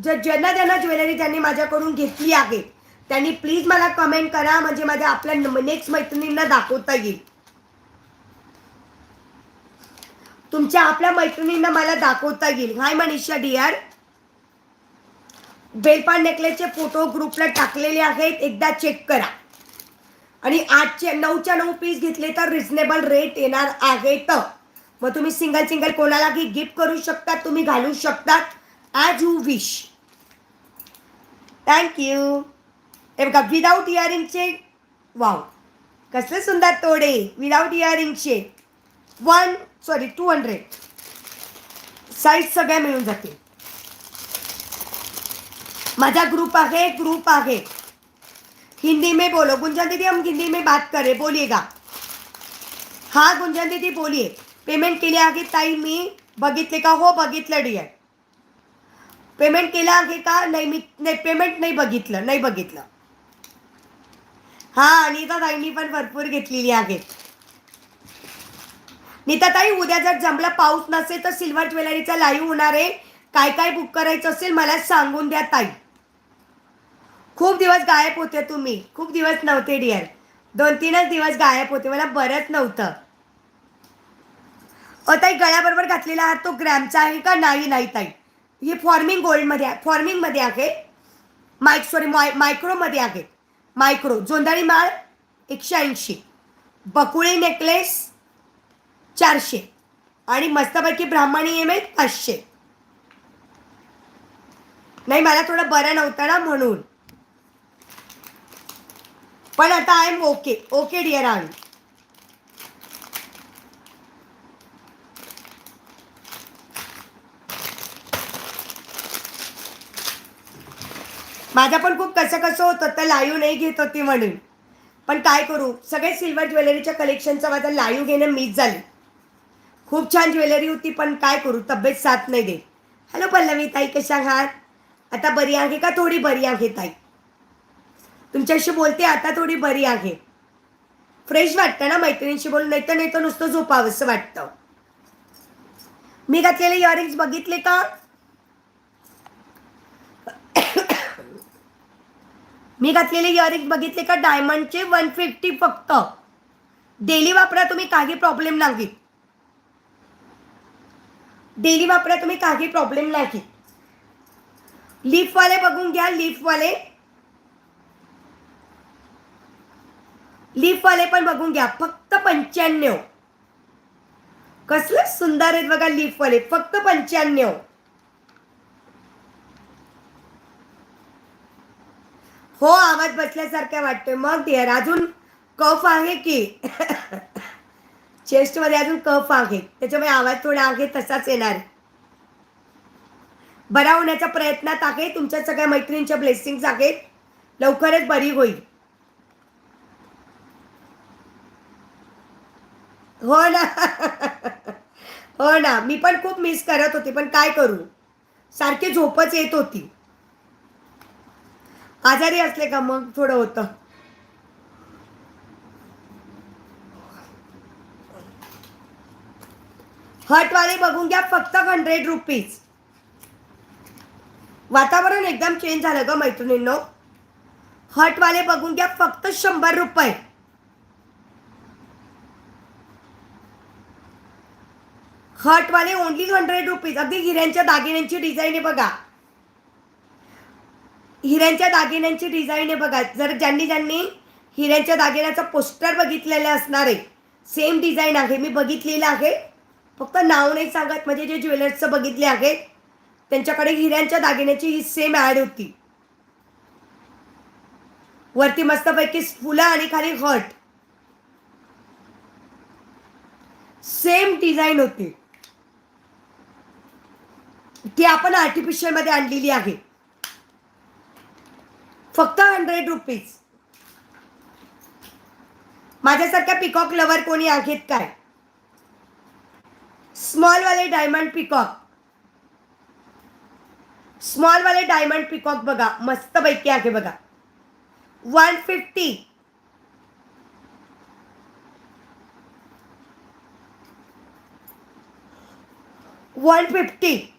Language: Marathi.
ज्यांना ज्यांना ज्वेलरी त्यांनी माझ्याकडून घेतली आहे त्यांनी प्लीज मला कमेंट करा, म्हणजे माझ्या आपल्या नेक्स्ट मैत्रिणींना दाखवता येईल. तुमच्या आपल्या मैत्रिणींना मला दाखवता येईल. हाय मनीषा डिअर. बेलपान नेकलेसचे फोटो ग्रुपला टाकलेले आहेत, एकदा चेक करा. आणि 9च्या 9 पीस घेतले तर रिझनेबल रेट येणार आहेत. मग तुम्ही सिंगल सिंगल कोणालाही गिफ्ट करू शकता, तुम्ही घालू शकता ॲज यू विश. थँक्यू. हे बघा विदाऊट इयरिंगचे, वाव कसले सुंदर तोडे विदाऊट इयरिंगचे. 200 साईज सगळ्या मिळून जातील. माझा ग्रुप आहे. हिंदी में बोलो. गुंजन दीदी हम हिंदी में बात करें, बोलिएगा. हाँ गुंजन दीदी बोलिए. पेमेंट केले आहे ताई मी. बघितले का? हो बघितलं डिअर. पेमेंट केलं आहे का? नाही पेमेंट नाही बघितलं. हाँ अनिता ताईंनी पण भरपूर घेतलेली आहे. नीता ताई उद्या जर जमला पाऊस नसेल तर सिल्वर ज्वेलरीचा लाईव्ह होणार आहे. काय काय बुक करायचं असेल मला सांगून द्या ताई. खूप दिवस गायब होते तुम्ही. खूप दिवस नव्हते डिअर. 2-3च दिवस गायब होते, मला बरंच नव्हतं. ताई गळ्याबरोबर घातलेला हात तो ग्रॅमचा आहे का? नाही ताई. ही फॉर्मिंग मध्ये आहे. मायक्रोमध्ये आहे. मायक्रो जोंधळी माळ 180, बकुळे नेकलेस 400 आणि मस्तपैकी ब्राह्मणी एम 500. नाही मला थोडं बरं नव्हतं ना म्हणून. पण आता आय एम ओके डिअर. आम्ही माझा पण खूप कसं होतं तर लाईव्ह नाही घेत होती म्हणून. पण काय करू, सगळे सिल्वर ज्वेलरीच्या कलेक्शनचा माझा लाईव्ह घेणं मिस झाली. खूप छान ज्वेलरी होती पण काय करू, तब्येत साथ नाही देत. हॅलो पल्लवी ताई, कशा आहात? आता बरी आहे का? थोडी बरी आहे ताई. तुमच्याशी बोलते आता थोडी बरी आहे. फ्रेश वाटतं ना मैत्रिणींशी बोलून, नाही तर नुसतं झोपावंसं वाटतं. मी घातलेले इयरिंग्स बघितले का? मी घातलेले इयरिंग्स बघितले का? डायमंडचे 150 फक्त. डेली वापरा तुम्ही, काही प्रॉब्लेम नाही. डेली वापरा तुम्ही, काही प्रॉब्लेम नाही. लीफवाले बघून घ्या. लीफवाले पण बघून घ्या. फक्त 95. कसले सुंदर आहेत बघा लीफवाले. फक्त 95. हो आवाज बसल्यासारखा वाटतोय. मग डिअर अजून कफ आहे की चेस्टमध्ये अजून कफ आहे, त्याच्यामुळे आवाज थोडा आहे तसाच येणार. बरा होण्याच्या प्रयत्नात आहे. तुमच्या सगळ्या मैत्रिणींच्या ब्लेसिंग्स आहेत. लवकरच बरी होईल. हो ना हो ना. मी पण खूप मिस करत होते पण काय करू, सारखी झोपच येत होती. आजारी असले का मग थोडं होतं. हटवाले बघून घ्या. फक्त 100 रुपीज. वातावरण एकदम चेंज झालं ग मैत्रिणींनो. हटवाले बघून घ्या. फक्त 100 रुपये. हटवाले ओनली 100 रुपीज. अगदी हिऱ्यांच्या दागिन्यांची डिझाईन आहे बघा. हिऱ्यांच्या दागिन्यांची डिझाईन आहे बघा. जर ज्यांनी हिऱ्यांच्या दागिन्याचा पोस्टर बघितलेला असणार आहे, सेम डिझाईन आहे. मी बघितलेलं आहे. फक्त नाव नाही सांगत, म्हणजे जे ज्वेलर्सचं बघितले आहेत त्यांच्याकडे हिऱ्यांच्या दागिन्याची ही सेम ॲड होती. वरती मस्तपैकी फुलं आणि खाली हट. सेम डिझाईन होती. ती आपण आर्टिफिशियल मध्ये आणलेली आहे. फक्त 100 रुपीज. माझ्यासारख्या पिकॉक लवर कोणी आहेत काय? स्मॉल वाले डायमंड पिकॉक बघा, मस्त पैकी आहे बघा. 150. $150.